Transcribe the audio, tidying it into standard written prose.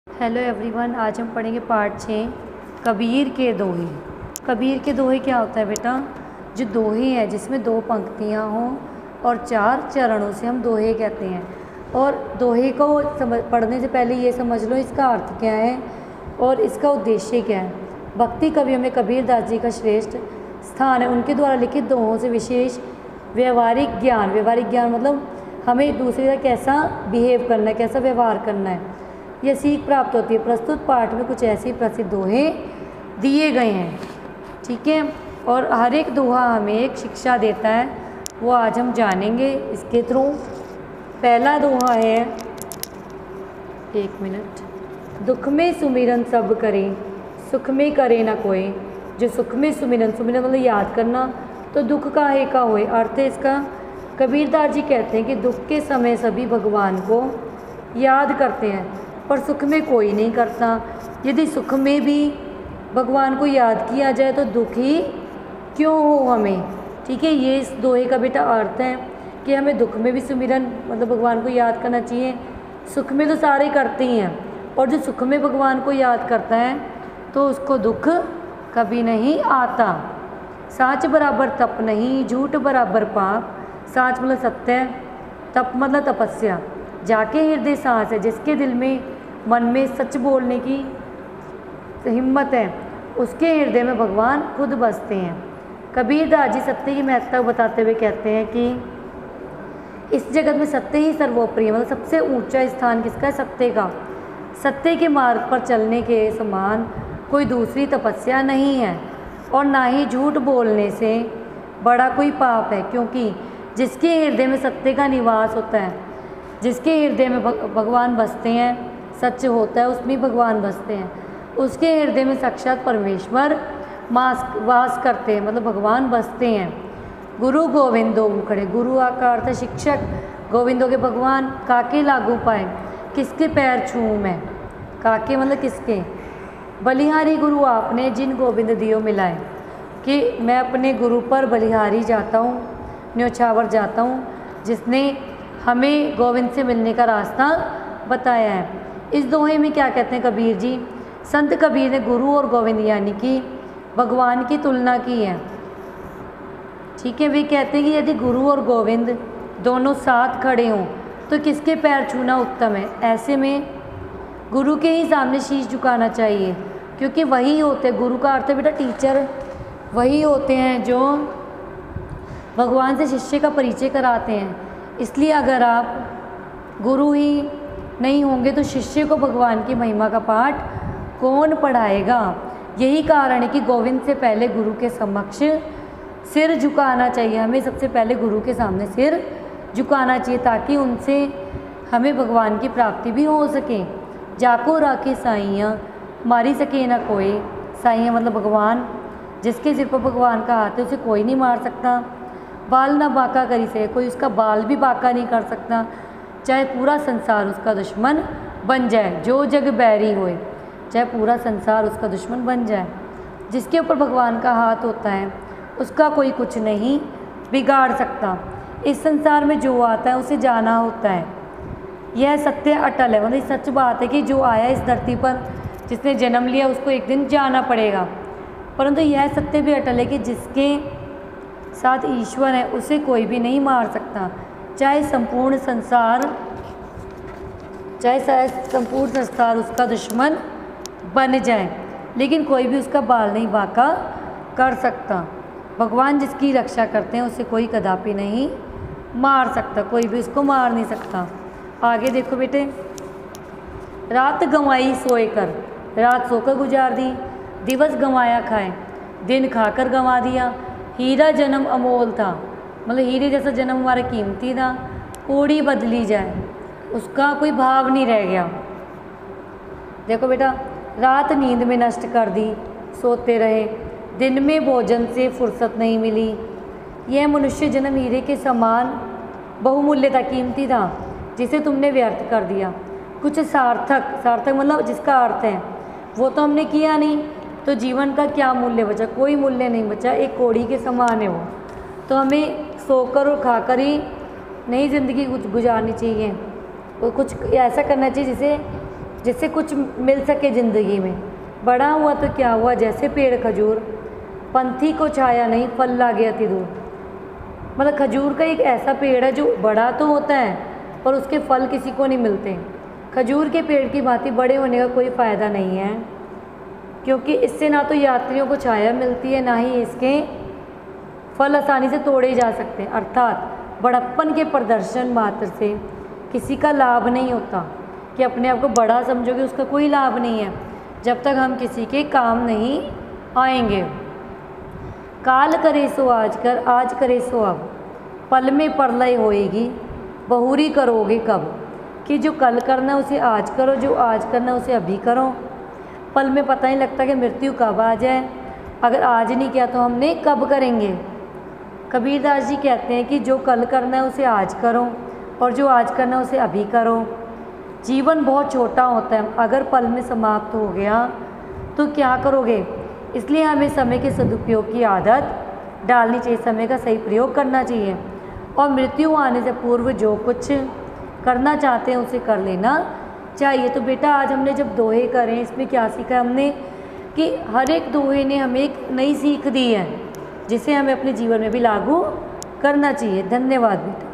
Hello everyone, आज हम पढ़ेंगे पार्ट 6 कबीर के दोहे। कबीर के दोहे क्या होता है बेटा? जो दोहे हैं जिसमें 2 पंक्तियां हों और 4 चरणों से हम दोहे कहते हैं। और दोहे को पढ़ने से पहले ये समझ लो इसका अर्थ क्या है और इसका उद्देश्य क्या है। भक्ति कवियों में कबीर दास जी का श्रेष्ठ स्थान है। उनके द्वारा लिखित दोहों से विशेष व्यवहारिक ज्ञान मतलब हमें एक दूसरे का कैसा बिहेव करना है, कैसा व्यवहार करना है, यह सीख प्राप्त होती है। प्रस्तुत पाठ में कुछ ऐसे प्रसिद्ध दोहे दिए गए हैं, ठीक है। और हर एक दोहा हमें एक शिक्षा देता है, वो आज हम जानेंगे इसके थ्रू। पहला दोहा है, 1 मिनट। दुख में सुमिरन सब करें, सुख में करे ना कोई। जो सुख में सुमिरन मतलब याद करना, तो दुख काहे का होए। अर्थ है इसका, कबीरदास जी कहते हैं कि दुख के समय सभी भगवान को याद करते हैं पर सुख में कोई नहीं करता। यदि सुख में भी भगवान को याद किया जाए तो दुख ही क्यों हो हमें, ठीक है। ये इस दोहे का बेटा अर्थ है कि हमें दुख में भी सुमिरन मतलब भगवान को याद करना चाहिए। सुख में तो सारे करते ही हैं, और जो सुख में भगवान को याद करता है तो उसको दुख कभी नहीं आता। साच बराबर तप नहीं, झूठ बराबर पाप। साच मतलब सत्य, तप मतलब तपस्या। जाके हृदय सांस है, जिसके दिल में मन में सच बोलने की हिम्मत है, उसके हृदय में भगवान खुद बसते हैं। कबीरदास जी सत्य की महत्ता बताते हुए कहते हैं कि इस जगत में सत्य ही सर्वोपरि मतलब सबसे ऊंचा स्थान किसका है? सत्य का। सत्य के मार्ग पर चलने के समान कोई दूसरी तपस्या नहीं है, और ना ही झूठ बोलने से बड़ा कोई पाप है, क्योंकि जिसके हृदय में सत्य का निवास होता है, जिसके हृदय में भगवान बसते हैं, सच होता है उसमें भगवान बसते हैं, उसके हृदय में साक्षात परमेश्वर वास करते हैं मतलब भगवान बसते हैं। गुरु गोविंदो मुखड़े, गुरु का अर्थ है शिक्षक, गोविंदो के भगवान। काके लागू पाए, किसके पैर छूऊं मैं। काके मतलब किसके। बलिहारी गुरु आपने, जिन गोविंद दियो मिलाए। कि मैं अपने गुरु पर बलिहारी जाता हूँ, न्योछावर जाता हूँ, जिसने हमें गोविंद से मिलने का रास्ता बताया है। इस दोहे में क्या कहते हैं कबीर जी? संत कबीर ने गुरु और गोविंद यानी कि भगवान की तुलना की है, ठीक है। वे कहते हैं कि यदि गुरु और गोविंद दोनों साथ खड़े हों तो किसके पैर छूना उत्तम है। ऐसे में गुरु के ही सामने शीश झुकाना चाहिए, क्योंकि वही होते, गुरु का अर्थ है बेटा टीचर, वही होते हैं जो भगवान से शिष्य का परिचय कराते हैं। इसलिए अगर आप गुरु ही नहीं होंगे तो शिष्य को भगवान की महिमा का पाठ कौन पढ़ाएगा। यही कारण है कि गोविंद से पहले गुरु के समक्ष सिर झुकाना चाहिए। हमें सबसे पहले गुरु के सामने सिर झुकाना चाहिए, ताकि उनसे हमें भगवान की प्राप्ति भी हो सके। जाको राखे साइयाँ, मारी सके ना कोई। साइयाँ मतलब भगवान, जिसके सिर पर भगवान का हाथ है उसे कोई नहीं मार सकता। बाल ना बाका करी से, कोई उसका बाल भी बाका नहीं कर सकता, चाहे पूरा संसार उसका दुश्मन बन जाए। जो जग बैरी होए, चाहे पूरा संसार उसका दुश्मन बन जाए। जिसके ऊपर भगवान का हाथ होता है उसका कोई कुछ नहीं बिगाड़ सकता। इस संसार में जो आता है उसे जाना होता है, यह सत्य अटल है। मतलब सच बात है कि जो आया इस धरती पर, जिसने जन्म लिया, उसको एक दिन जाना पड़ेगा। परंतु यह सत्य भी अटल है कि जिसके साथ ईश्वर है उसे कोई भी नहीं मार सकता, चाहे संपूर्ण संसार उसका दुश्मन बन जाए, लेकिन कोई भी उसका बाल नहीं बाका कर सकता। भगवान जिसकी रक्षा करते हैं उसे कोई कदापि नहीं मार सकता, कोई भी उसको मार नहीं सकता। आगे देखो बेटे, रात गंवाई सोए कर, रात सोकर गुजार दी। दिवस गंवाया खाए, दिन खाकर गंवा दिया। हीरा जन्म अमोल था, मतलब हीरे जैसा जन्म हमारा कीमती था। पूरी बदली जाए, उसका कोई भाव नहीं रह गया। देखो बेटा, रात नींद में नष्ट कर दी, सोते रहे। दिन में भोजन से फुर्सत नहीं मिली। यह मनुष्य जन्म हीरे के समान बहुमूल्य था, कीमती था, जिसे तुमने व्यर्थ कर दिया। कुछ सार्थक मतलब जिसका अर्थ है वो तो हमने किया नहीं, तो जीवन का क्या मूल्य बचा? कोई मूल्य नहीं बचा। एक कौड़ी के समान है वो। तो हमें सोकर और खाकर ही नहीं ज़िंदगी गुजारनी चाहिए, और कुछ ऐसा करना चाहिए जिसे जिससे कुछ मिल सके ज़िंदगी में। बड़ा हुआ तो क्या हुआ, जैसे पेड़ खजूर, पंथी को छाया नहीं फल लागे अति दूर। मतलब खजूर का एक ऐसा पेड़ है जो बड़ा तो होता है पर उसके फल किसी को नहीं मिलते। खजूर के पेड़ की भांति बड़े होने का कोई फ़ायदा नहीं है, क्योंकि इससे ना तो यात्रियों को छाया मिलती है, ना ही इसके फल आसानी से तोड़े जा सकते हैं। अर्थात बड़प्पन के प्रदर्शन मात्र से किसी का लाभ नहीं होता, कि अपने आप को बड़ा समझोगे उसका कोई लाभ नहीं है जब तक हम किसी के काम नहीं आएंगे। काल करे सो आज कर, आज करे सो अब, पल में प्रलय होएगी, बहुरी करोगे कब। कि जो कल करना उसे आज करो, जो आज करना उसे अभी करो। पल में पता नहीं लगता कि मृत्यु कब आ जाए, अगर आज नहीं किया तो हमने कब करेंगे। कबीरदास जी कहते हैं कि जो कल करना है उसे आज करो और जो आज करना है उसे अभी करो। जीवन बहुत छोटा होता है, अगर पल में समाप्त हो गया तो क्या करोगे। इसलिए हमें समय के सदुपयोग की आदत डालनी चाहिए, समय का सही प्रयोग करना चाहिए और मृत्यु आने से पूर्व जो कुछ करना चाहते हैं उसे कर लेना चाहिए। तो बेटा आज हमने जब दोहे करें, इसमें क्या सीखा हमने कि हर एक दोहे ने हमें एक नई सीख दी है जिसे हमें अपने जीवन में भी लागू करना चाहिए। धन्यवाद बेटा।